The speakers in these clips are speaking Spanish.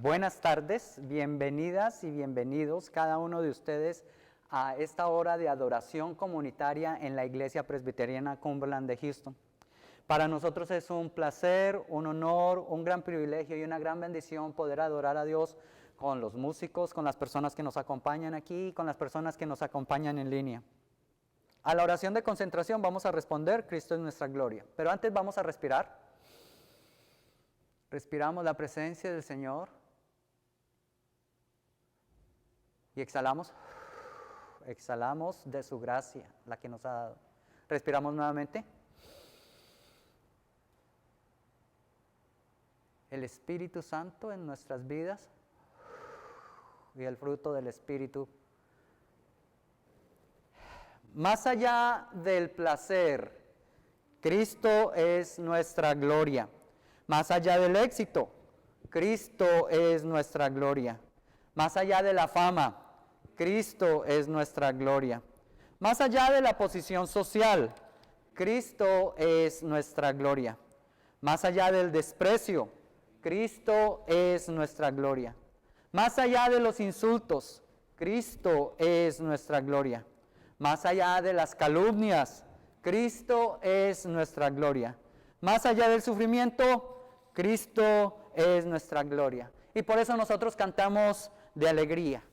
Buenas tardes, bienvenidas y bienvenidos cada uno de ustedes a esta hora de adoración comunitaria en la Iglesia Presbiteriana Cumberland de Houston. Para nosotros es un placer, un honor, un gran privilegio y una gran bendición poder adorar a Dios con los músicos, con las personas que nos acompañan aquí y con las personas que nos acompañan en línea. A la oración de concentración vamos a responder, Cristo es nuestra gloria. Pero antes vamos a respirar. Respiramos la presencia del Señor. Y exhalamos de su gracia, la que nos ha dado. Respiramos nuevamente. El Espíritu Santo en nuestras vidas y el fruto del Espíritu. Más allá del placer, Cristo es nuestra gloria. Más allá del éxito, Cristo es nuestra gloria. Más allá de la fama, Cristo es nuestra gloria. Más allá de la posición social, Cristo es nuestra gloria. Más allá del desprecio, Cristo es nuestra gloria. Más allá de los insultos, Cristo es nuestra gloria. Más allá de las calumnias, Cristo es nuestra gloria. Más allá del sufrimiento, Cristo es nuestra gloria. Y por eso nosotros cantamos de alegría.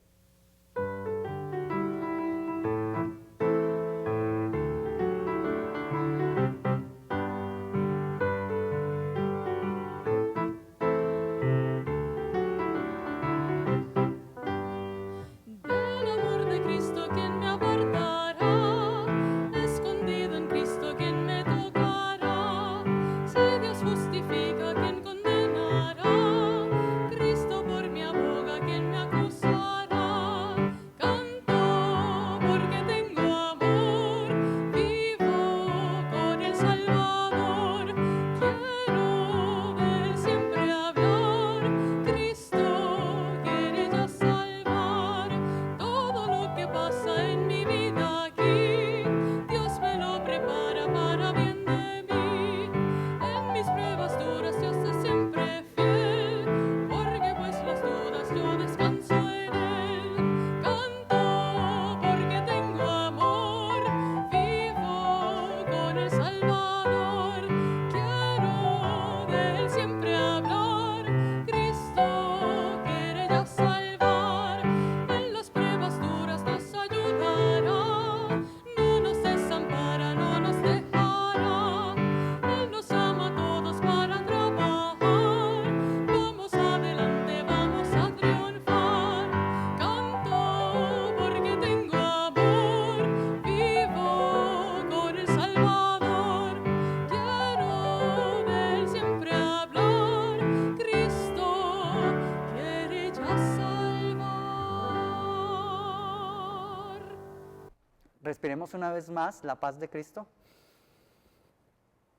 Respiremos una vez más la paz de Cristo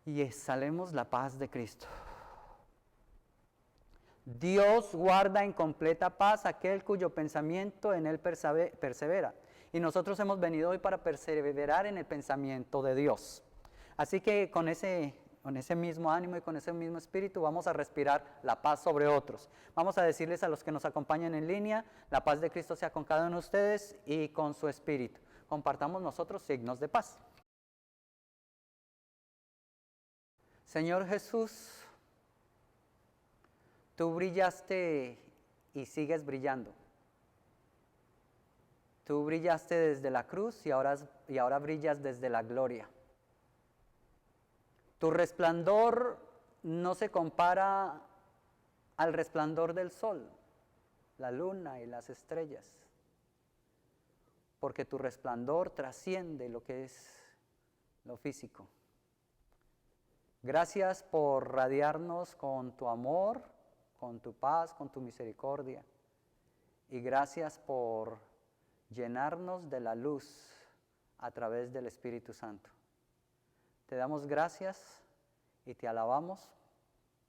y exhalemos la paz de Cristo. Dios guarda en completa paz aquel cuyo pensamiento en Él persevera. Y nosotros hemos venido hoy para perseverar en el pensamiento de Dios. Así que con ese mismo ánimo y con ese mismo espíritu vamos a respirar la paz sobre otros. Vamos a decirles a los que nos acompañan en línea, la paz de Cristo sea con cada uno de ustedes y con su espíritu. Compartamos nosotros signos de paz. Señor Jesús, tú brillaste y sigues brillando. Tú brillaste desde la cruz y ahora brillas desde la gloria. Tu resplandor no se compara al resplandor del sol, la luna y las estrellas, porque tu resplandor trasciende lo que es lo físico. Gracias por radiarnos con tu amor, con tu paz, con tu misericordia. Y gracias por llenarnos de la luz a través del Espíritu Santo. Te damos gracias y te alabamos,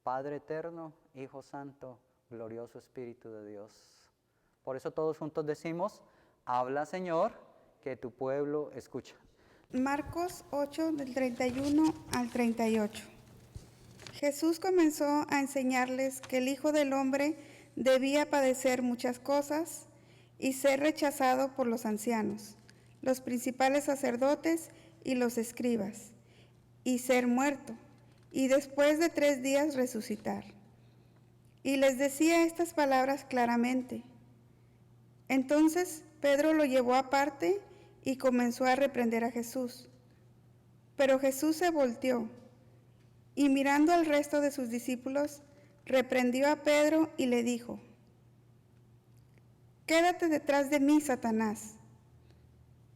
Padre eterno, Hijo santo, glorioso Espíritu de Dios. Por eso todos juntos decimos, habla Señor, que tu pueblo escucha. Marcos 8, del 31 al 38. Jesús comenzó a enseñarles que el Hijo del Hombre debía padecer muchas cosas y ser rechazado por los ancianos, los principales sacerdotes y los escribas, y ser muerto, y después de 3 días resucitar. Y les decía estas palabras claramente. Entonces Pedro lo llevó aparte y comenzó a reprender a Jesús. Pero Jesús se volteó y mirando al resto de sus discípulos, reprendió a Pedro y le dijo: Quédate detrás de mí, Satanás,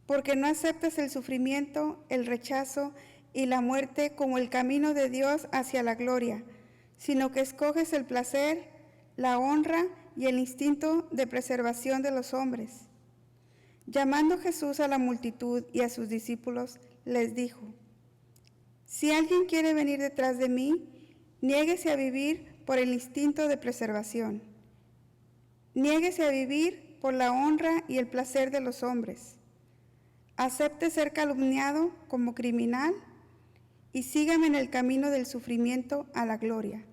porque no aceptas el sufrimiento, el rechazo y la muerte como el camino de Dios hacia la gloria, sino que escoges el placer, la honra y el instinto de preservación de los hombres. Llamando Jesús a la multitud y a sus discípulos, les dijo: Si alguien quiere venir detrás de mí, niéguese a vivir por el instinto de preservación. Niéguese a vivir por la honra y el placer de los hombres. Acepte ser calumniado como criminal y sígame en el camino del sufrimiento a la gloria.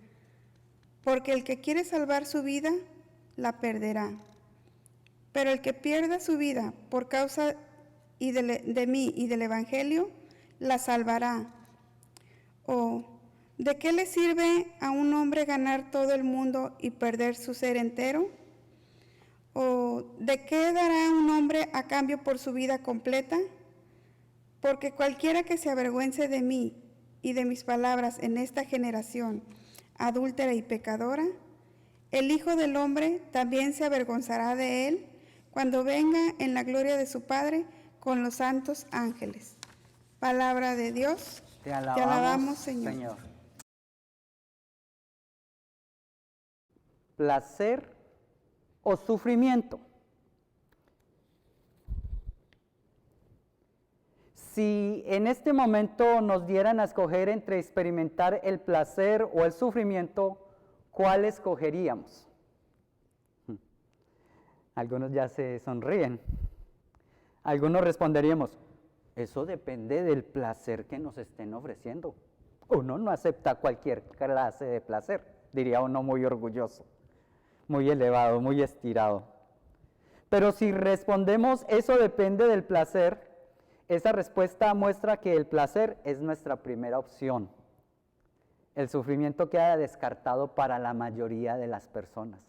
Porque el que quiere salvar su vida, la perderá. Pero el que pierda su vida por causa de mí y del Evangelio, la salvará. ¿O de qué le sirve a un hombre ganar todo el mundo y perder su ser entero? ¿O de qué dará un hombre a cambio por su vida completa? Porque cualquiera que se avergüence de mí y de mis palabras en esta generación adúltera y pecadora, el Hijo del Hombre también se avergonzará de él cuando venga en la gloria de su Padre con los santos ángeles. Palabra de Dios. Te alabamos, Señor. Placer o sufrimiento. Si en este momento nos dieran a escoger entre experimentar el placer o el sufrimiento, ¿cuál escogeríamos? Algunos ya se sonríen. Algunos responderíamos: eso depende del placer que nos estén ofreciendo. Uno no acepta cualquier clase de placer, diría uno muy orgulloso, muy elevado, muy estirado. Pero si respondemos eso depende del placer, esa respuesta muestra que el placer es nuestra primera opción. El sufrimiento queda descartado para la mayoría de las personas.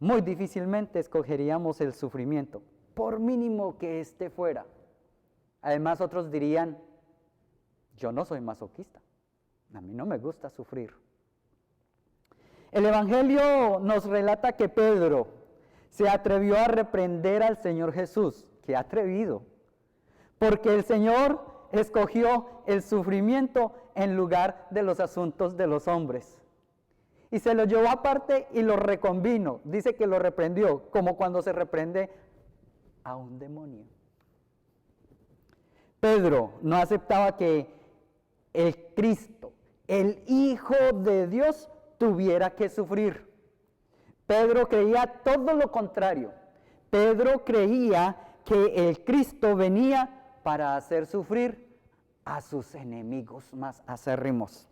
Muy difícilmente escogeríamos el sufrimiento, por mínimo que éste fuera. Además, otros dirían: yo no soy masoquista, a mí no me gusta sufrir. El Evangelio nos relata que Pedro se atrevió a reprender al Señor Jesús. ¡Qué atrevido! Porque el Señor escogió el sufrimiento en lugar de los asuntos de los hombres. Y se lo llevó aparte y lo reconvino. Dice que lo reprendió, como cuando se reprende a un demonio. Pedro no aceptaba que el Cristo, el Hijo de Dios, tuviera que sufrir. Pedro creía todo lo contrario. Pedro creía que el Cristo venía para hacer sufrir a sus enemigos más acérrimos.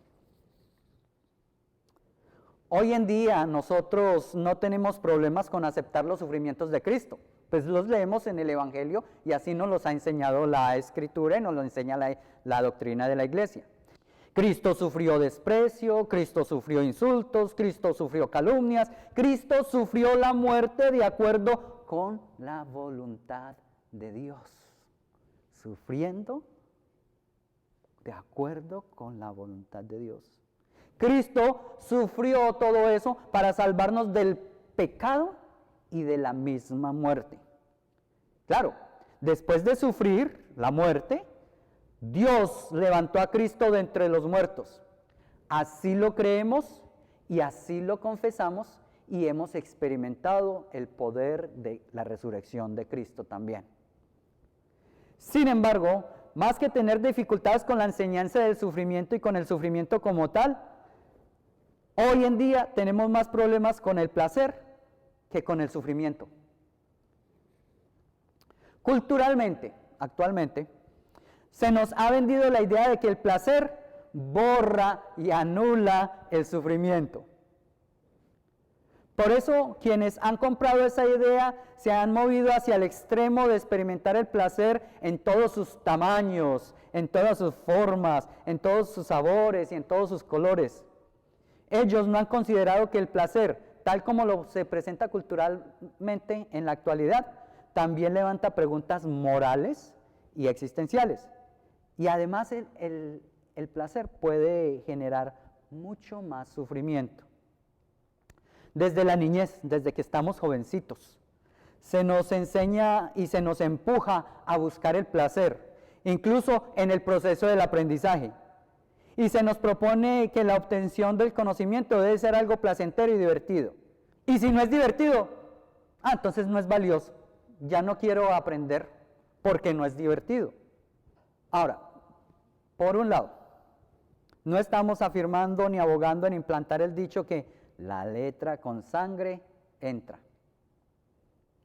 Hoy en día nosotros no tenemos problemas con aceptar los sufrimientos de Cristo, pues los leemos en el Evangelio y así nos los ha enseñado la Escritura y nos lo enseña la doctrina de la Iglesia. Cristo sufrió desprecio, Cristo sufrió insultos, Cristo sufrió calumnias, Cristo sufrió la muerte de acuerdo con la voluntad de Dios, sufriendo de acuerdo con la voluntad de Dios. Cristo sufrió todo eso para salvarnos del pecado y de la misma muerte. Claro, después de sufrir la muerte, Dios levantó a Cristo de entre los muertos. Así lo creemos y así lo confesamos y hemos experimentado el poder de la resurrección de Cristo también. Sin embargo, más que tener dificultades con la enseñanza del sufrimiento y con el sufrimiento como tal, hoy en día tenemos más problemas con el placer que con el sufrimiento. Culturalmente, actualmente, se nos ha vendido la idea de que el placer borra y anula el sufrimiento. Por eso, quienes han comprado esa idea se han movido hacia el extremo de experimentar el placer en todos sus tamaños, en todas sus formas, en todos sus sabores y en todos sus colores. Ellos no han considerado que el placer, tal como se presenta culturalmente en la actualidad, también levanta preguntas morales y existenciales. Y además el placer puede generar mucho más sufrimiento. Desde la niñez, desde que estamos jovencitos, se nos enseña y se nos empuja a buscar el placer, incluso en el proceso del aprendizaje. Y se nos propone que la obtención del conocimiento debe ser algo placentero y divertido. Y si no es divertido, entonces no es valioso. Ya no quiero aprender porque no es divertido. Ahora, por un lado, no estamos afirmando ni abogando en implantar el dicho que la letra con sangre entra.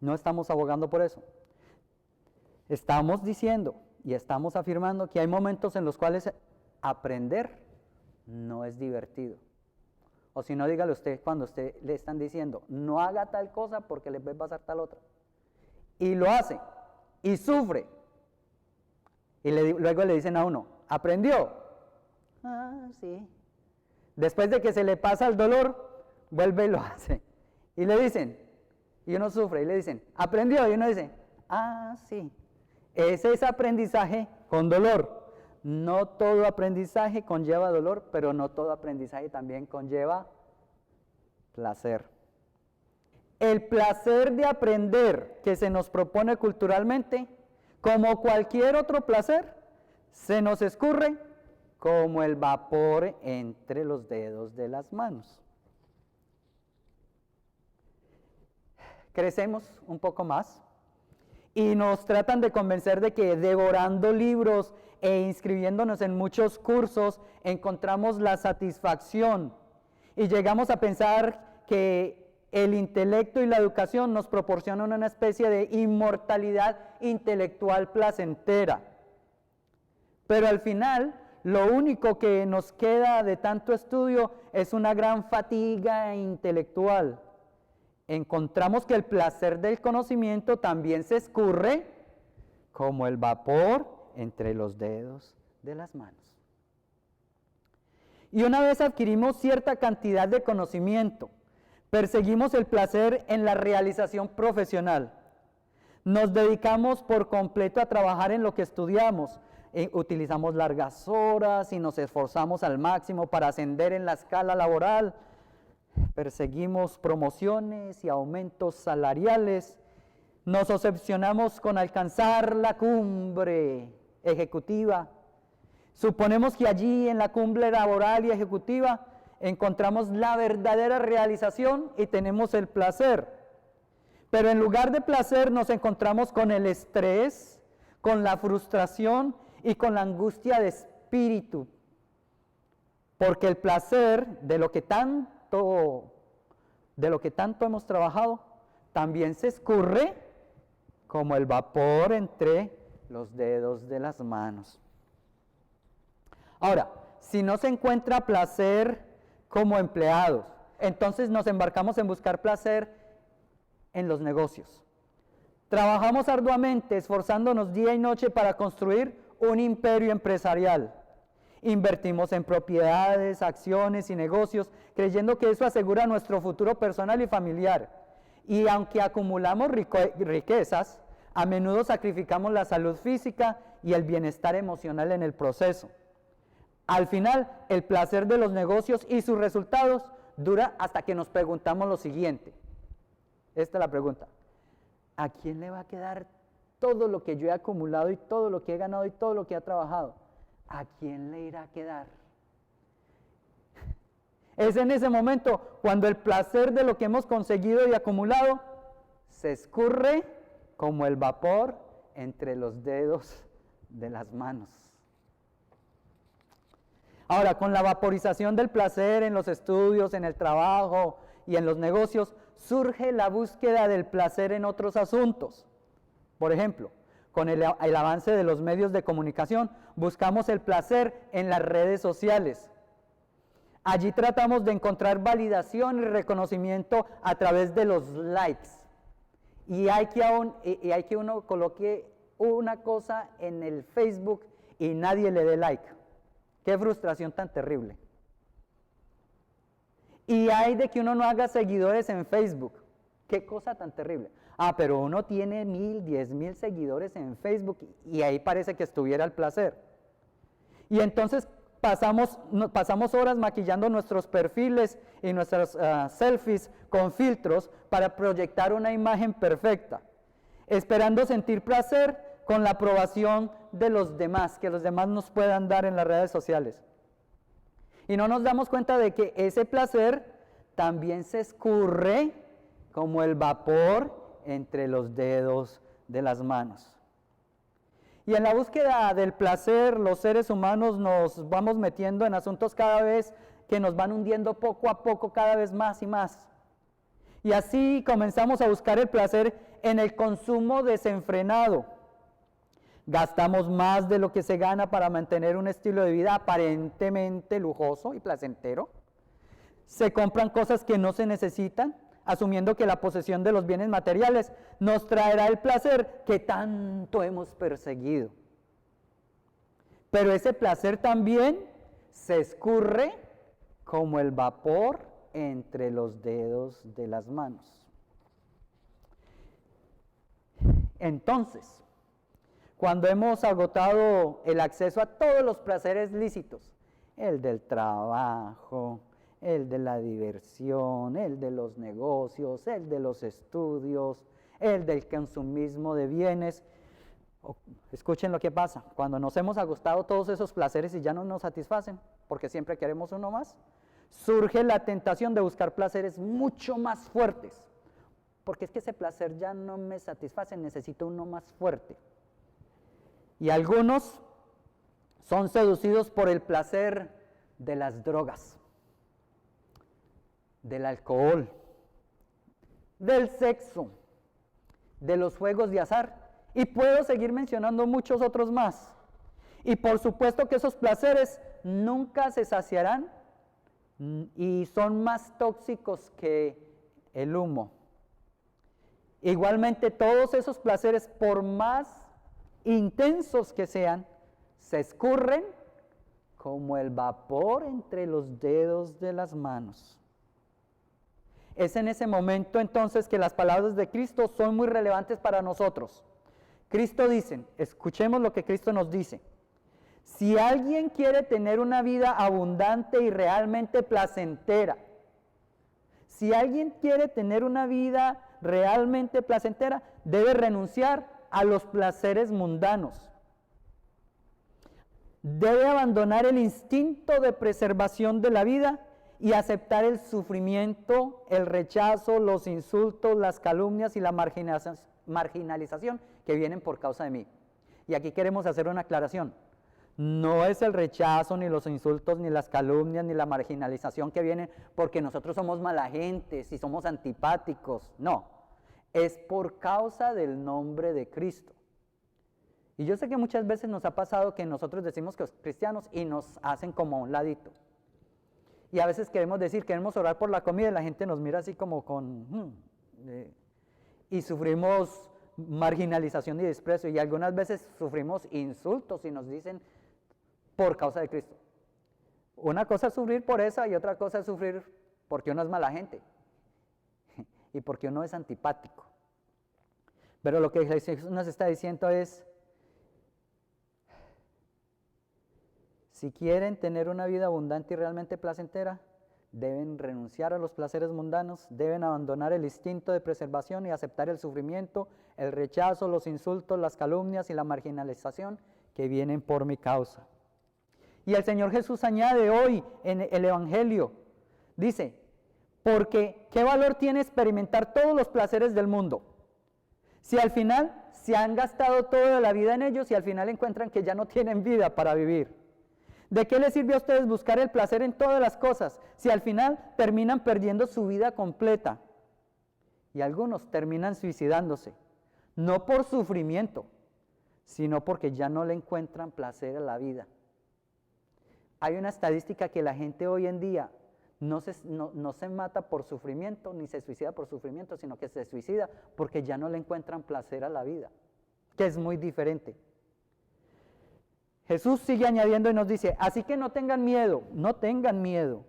No estamos abogando por eso. Estamos diciendo y estamos afirmando que hay momentos en los cuales aprender no es divertido. O si no, dígale usted cuando usted le están diciendo, no haga tal cosa porque le va a pasar tal otra. Y lo hace, y sufre. Y luego le dicen a uno, ¿aprendió? Sí. Después de que se le pasa el dolor, vuelve y lo hace. Y le dicen, y uno sufre, y le dicen, ¿aprendió? Y uno dice, sí. Ese es aprendizaje con dolor. No todo aprendizaje conlleva dolor, pero no todo aprendizaje también conlleva placer. El placer de aprender que se nos propone culturalmente, como cualquier otro placer, se nos escurre como el vapor entre los dedos de las manos. Crecemos un poco más y nos tratan de convencer de que devorando libros e inscribiéndonos en muchos cursos encontramos la satisfacción y llegamos a pensar que el intelecto y la educación nos proporcionan una especie de inmortalidad intelectual placentera. Pero al final, lo único que nos queda de tanto estudio es una gran fatiga intelectual. Encontramos que el placer del conocimiento también se escurre como el vapor entre los dedos de las manos. Y una vez adquirimos cierta cantidad de conocimiento, perseguimos el placer en la realización profesional. Nos dedicamos por completo a trabajar en lo que estudiamos. Utilizamos largas horas y nos esforzamos al máximo para ascender en la escala laboral. Perseguimos promociones y aumentos salariales. Nos obsesionamos con alcanzar la cumbre ejecutiva. Suponemos que allí en la cumbre laboral y ejecutiva encontramos la verdadera realización y tenemos el placer. Pero en lugar de placer nos encontramos con el estrés, con la frustración y con la angustia de espíritu. Porque el placer de lo que tanto hemos trabajado también se escurre como el vapor entre los dedos de las manos. Ahora, si no se encuentra placer como empleados, entonces nos embarcamos en buscar placer en los negocios. Trabajamos arduamente, esforzándonos día y noche para construir un imperio empresarial. Invertimos en propiedades, acciones y negocios, creyendo que eso asegura nuestro futuro personal y familiar. Y aunque acumulamos riquezas, a menudo sacrificamos la salud física y el bienestar emocional en el proceso. Al final, el placer de los negocios y sus resultados dura hasta que nos preguntamos lo siguiente. Esta es la pregunta. ¿A quién le va a quedar todo lo que yo he acumulado y todo lo que he ganado y todo lo que he trabajado? ¿A quién le irá a quedar? Es en ese momento cuando el placer de lo que hemos conseguido y acumulado se escurre como el vapor entre los dedos de las manos. Ahora, con la vaporización del placer en los estudios, en el trabajo y en los negocios, surge la búsqueda del placer en otros asuntos. Por ejemplo, con el avance de los medios de comunicación, buscamos el placer en las redes sociales. Allí tratamos de encontrar validación y reconocimiento a través de los likes. Y hay que uno coloque una cosa en el Facebook y nadie le dé like. Qué frustración tan terrible. Y hay de que uno no haga seguidores en Facebook. Qué cosa tan terrible. Pero uno tiene 1,000, 10,000 seguidores en Facebook y ahí parece que estuviera el placer. Y entonces pasamos horas maquillando nuestros perfiles y nuestras selfies con filtros para proyectar una imagen perfecta, esperando sentir placer con la aprobación de los demás, que los demás nos puedan dar en las redes sociales. Y no nos damos cuenta de que ese placer también se escurre como el vapor entre los dedos de las manos. Y en la búsqueda del placer, los seres humanos nos vamos metiendo en asuntos cada vez que nos van hundiendo poco a poco, cada vez más y más. Y así comenzamos a buscar el placer en el consumo desenfrenado. Gastamos más de lo que se gana para mantener un estilo de vida aparentemente lujoso y placentero. Se compran cosas que no se necesitan, asumiendo que la posesión de los bienes materiales nos traerá el placer que tanto hemos perseguido. Pero ese placer también se escurre como el vapor entre los dedos de las manos. Entonces, cuando hemos agotado el acceso a todos los placeres lícitos, el del trabajo, el de la diversión, el de los negocios, el de los estudios, el del consumismo de bienes. Escuchen lo que pasa, cuando nos hemos agotado todos esos placeres y ya no nos satisfacen, porque siempre queremos uno más, surge la tentación de buscar placeres mucho más fuertes, porque es que ese placer ya no me satisface, necesito uno más fuerte. Y algunos son seducidos por el placer de las drogas, del alcohol, del sexo, de los juegos de azar, y puedo seguir mencionando muchos otros más. Y por supuesto que esos placeres nunca se saciarán y son más tóxicos que el humo. Igualmente todos esos placeres, por más intensos que sean, se escurren como el vapor entre los dedos de las manos. Es en ese momento entonces que las palabras de Cristo son muy relevantes para nosotros. Cristo dice, escuchemos lo que Cristo nos dice: si alguien quiere tener una vida abundante y realmente placentera, si alguien quiere tener una vida realmente placentera, debe renunciar a los placeres mundanos. Debe abandonar el instinto de preservación de la vida y aceptar el sufrimiento, el rechazo, los insultos, las calumnias y la marginalización que vienen por causa de mí. Y aquí queremos hacer una aclaración. No es el rechazo, ni los insultos, ni las calumnias, ni la marginalización que vienen porque nosotros somos mala gente, si somos antipáticos. No, es por causa del nombre de Cristo. Y yo sé que muchas veces nos ha pasado que nosotros decimos que somos cristianos y nos hacen como a un ladito. Y a veces queremos orar por la comida y la gente nos mira así como y sufrimos marginalización y desprecio. Y algunas veces sufrimos insultos y nos dicen por causa de Cristo. Una cosa es sufrir por esa y otra cosa es sufrir porque uno es mala gente y porque uno es antipático. Pero lo que Jesús nos está diciendo es: si quieren tener una vida abundante y realmente placentera, deben renunciar a los placeres mundanos, deben abandonar el instinto de preservación y aceptar el sufrimiento, el rechazo, los insultos, las calumnias y la marginalización que vienen por mi causa. Y el Señor Jesús añade hoy en el Evangelio, dice: porque ¿qué valor tiene experimentar todos los placeres del mundo si al final se han gastado toda la vida en ellos y al final encuentran que ya no tienen vida para vivir? ¿De qué les sirve a ustedes buscar el placer en todas las cosas si al final terminan perdiendo su vida completa? Y algunos terminan suicidándose, no por sufrimiento, sino porque ya no le encuentran placer a la vida. Hay una estadística que la gente hoy en día no se mata por sufrimiento, ni se suicida por sufrimiento, sino que se suicida porque ya no le encuentran placer a la vida, que es muy diferente. Jesús sigue añadiendo y nos dice, así que no tengan miedo, no tengan miedo.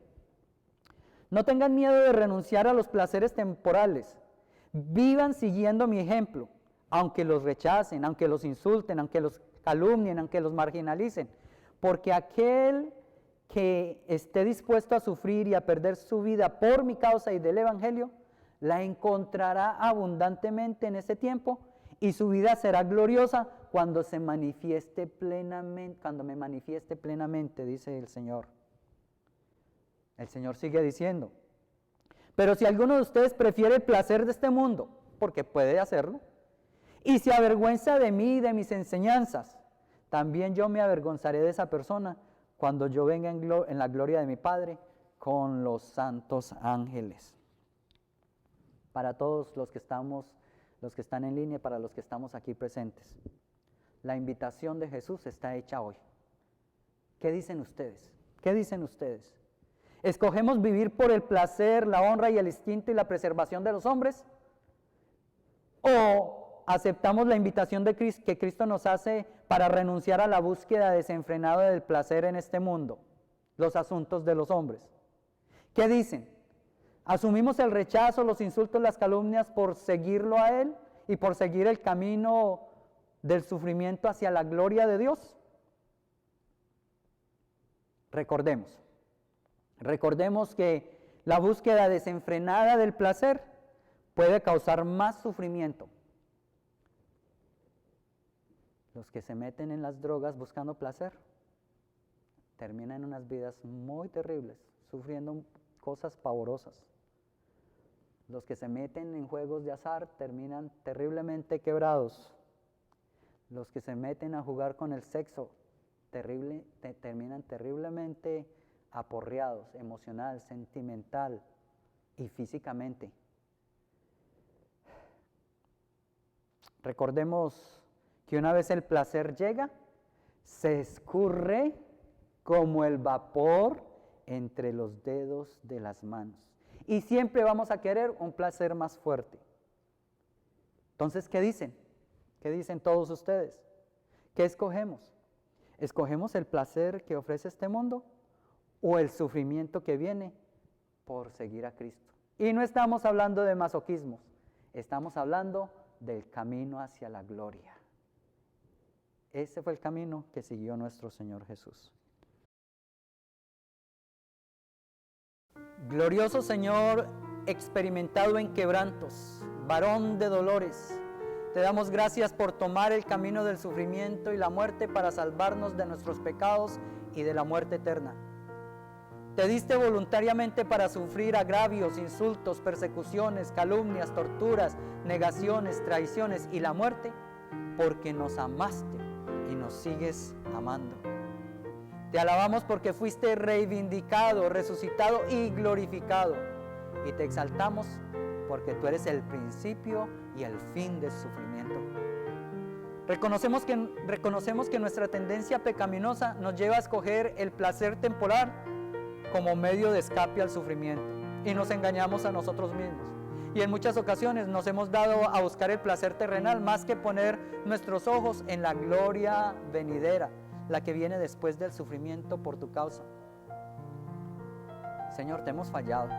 No tengan miedo de renunciar a los placeres temporales. Vivan siguiendo mi ejemplo, aunque los rechacen, aunque los insulten, aunque los calumnien, aunque los marginalicen. Porque aquel que esté dispuesto a sufrir y a perder su vida por mi causa y del Evangelio, la encontrará abundantemente en ese tiempo y su vida será gloriosa cuando se manifieste plenamente, cuando me manifieste plenamente, dice el Señor. El Señor sigue diciendo, pero si alguno de ustedes prefiere el placer de este mundo, porque puede hacerlo, y se avergüenza de mí y de mis enseñanzas, también yo me avergonzaré de esa persona cuando yo venga en la gloria de mi Padre con los santos ángeles. Para todos los que están en línea, para los que estamos aquí presentes, la invitación de Jesús está hecha hoy. ¿Qué dicen ustedes? ¿Qué dicen ustedes? ¿Escogemos vivir por el placer, la honra y el instinto y la preservación de los hombres? ¿O aceptamos la invitación de Cristo, que Cristo nos hace para renunciar a la búsqueda desenfrenada del placer en este mundo, los asuntos de los hombres? ¿Qué dicen? ¿Asumimos el rechazo, los insultos, las calumnias por seguirlo a Él y por seguir el camino del sufrimiento hacia la gloria de Dios? Recordemos que la búsqueda desenfrenada del placer puede causar más sufrimiento. Los que se meten en las drogas buscando placer terminan en unas vidas muy terribles, sufriendo cosas pavorosas. Los que se meten en juegos de azar terminan terriblemente quebrados. Los que se meten a jugar con el sexo terminan terriblemente aporreados, emocional, sentimental y físicamente. Recordemos que una vez el placer llega, se escurre como el vapor entre los dedos de las manos. Y siempre vamos a querer un placer más fuerte. Entonces, ¿qué dicen? ¿Qué dicen todos ustedes? ¿Qué escogemos? ¿Escogemos el placer que ofrece este mundo o el sufrimiento que viene por seguir a Cristo? Y no estamos hablando de masoquismos, estamos hablando del camino hacia la gloria. Ese fue el camino que siguió nuestro Señor Jesús. Glorioso Señor, experimentado en quebrantos, varón de dolores, te damos gracias por tomar el camino del sufrimiento y la muerte para salvarnos de nuestros pecados y de la muerte eterna. Te diste voluntariamente para sufrir agravios, insultos, persecuciones, calumnias, torturas, negaciones, traiciones y la muerte, porque nos amaste y nos sigues amando. Te alabamos porque fuiste reivindicado, resucitado y glorificado. Y te exaltamos porque tú eres el principio y el fin del sufrimiento. Reconocemos que nuestra tendencia pecaminosa nos lleva a escoger el placer temporal como medio de escape al sufrimiento. Y nos engañamos a nosotros mismos. Y en muchas ocasiones nos hemos dado a buscar el placer terrenal más que poner nuestros ojos en la gloria venidera, la que viene después del sufrimiento por tu causa. Señor, te hemos fallado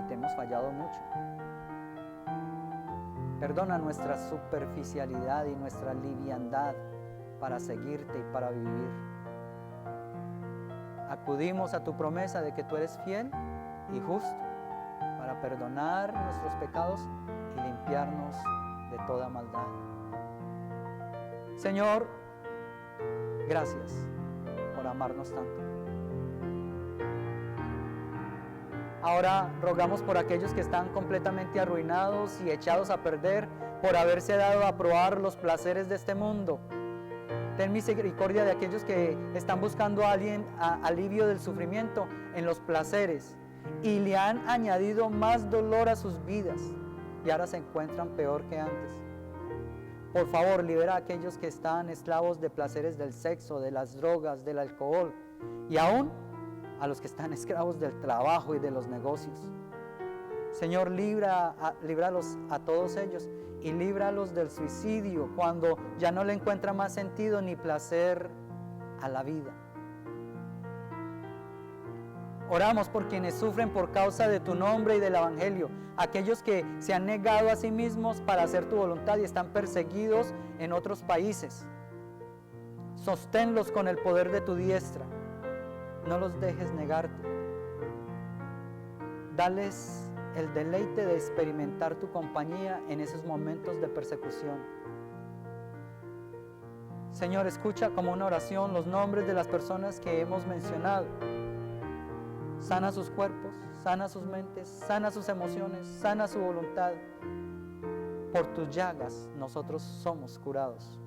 y te hemos fallado mucho. Perdona nuestra superficialidad y nuestra liviandad para seguirte y para vivir. Acudimos a tu promesa de que tú eres fiel y justo para perdonar nuestros pecados y limpiarnos de toda maldad. Señor, gracias por amarnos tanto. Ahora rogamos por aquellos que están completamente arruinados y echados a perder por haberse dado a probar los placeres de este mundo. Ten misericordia de aquellos que están buscando alivio del sufrimiento en los placeres y le han añadido más dolor a sus vidas y ahora se encuentran peor que antes. Por favor, libera a aquellos que están esclavos de placeres del sexo, de las drogas, del alcohol, y aún a los que están esclavos del trabajo y de los negocios. Señor, líbralos a todos ellos y líbralos del suicidio cuando ya no le encuentra más sentido ni placer a la vida. Oramos por quienes sufren por causa de tu nombre y del Evangelio, aquellos que se han negado a sí mismos para hacer tu voluntad y están perseguidos en otros países. Sosténlos con el poder de tu diestra, no los dejes negarte. Dales el deleite de experimentar tu compañía en esos momentos de persecución. Señor, escucha como una oración los nombres de las personas que hemos mencionado. Sana sus cuerpos, sana sus mentes, sana sus emociones, sana su voluntad. Por tus llagas nosotros somos curados.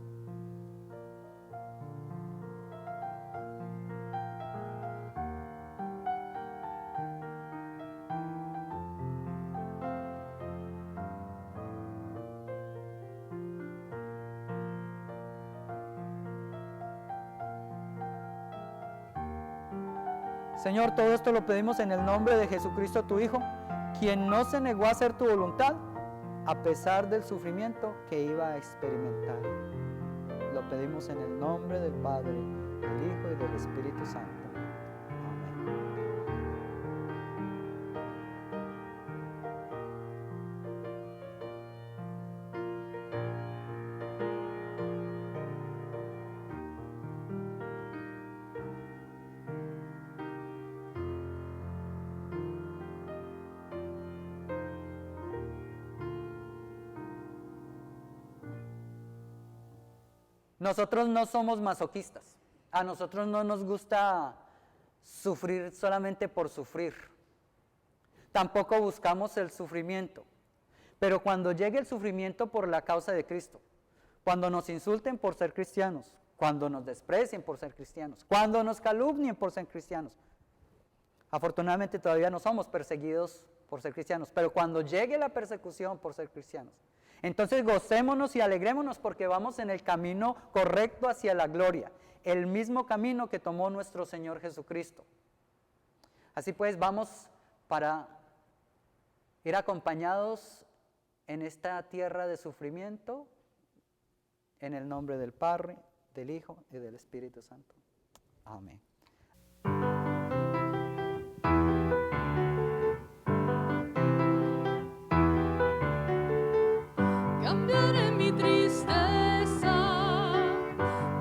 Señor, todo esto lo pedimos en el nombre de Jesucristo, tu Hijo, quien no se negó a hacer tu voluntad a pesar del sufrimiento que iba a experimentar. Lo pedimos en el nombre del Padre, del Hijo y del Espíritu Santo. Amén. Nosotros no somos masoquistas. A nosotros no nos gusta sufrir solamente por sufrir. Tampoco buscamos el sufrimiento. Pero cuando llegue el sufrimiento por la causa de Cristo, cuando nos insulten por ser cristianos, cuando nos desprecien por ser cristianos, cuando nos calumnien por ser cristianos, afortunadamente todavía no somos perseguidos por ser cristianos, pero cuando llegue la persecución por ser cristianos, entonces gocémonos y alegrémonos porque vamos en el camino correcto hacia la gloria, el mismo camino que tomó nuestro Señor Jesucristo. Así pues, vamos para ir acompañados en esta tierra de sufrimiento, en el nombre del Padre, del Hijo y del Espíritu Santo. Amén. Cambiaré mi tristeza,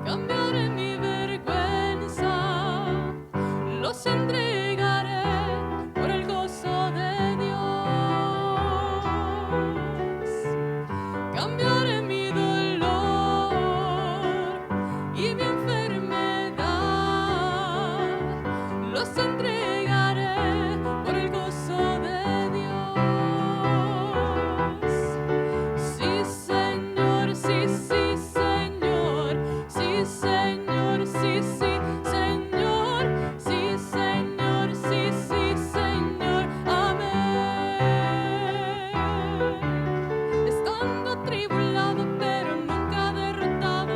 cambiaré mi vergüenza, los entregaré por el gozo de Dios. Cambiaré mi dolor y mi enfermedad, los entregaré por el gozo de Dios. Sí, Señor, sí, sí, Señor, sí, Señor, sí, sí, Señor, sí, Señor, sí, sí, Señor, amén. Estando tribulado, pero nunca derrotado,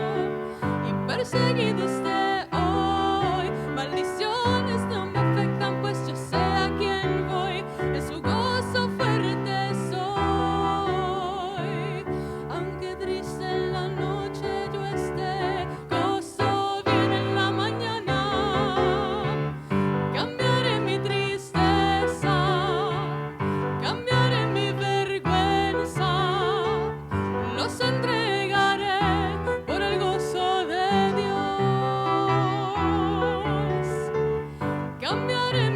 y perseguido esté hoy, maldiciones no me afectan, pues yo sé a quién voy, en su gozo fuerte soy. Aunque triste en la noche yo esté, gozo viene en la mañana. Cambiaré mi tristeza, cambiaré mi vergüenza, los entregaré por el gozo de Dios. Cambiaré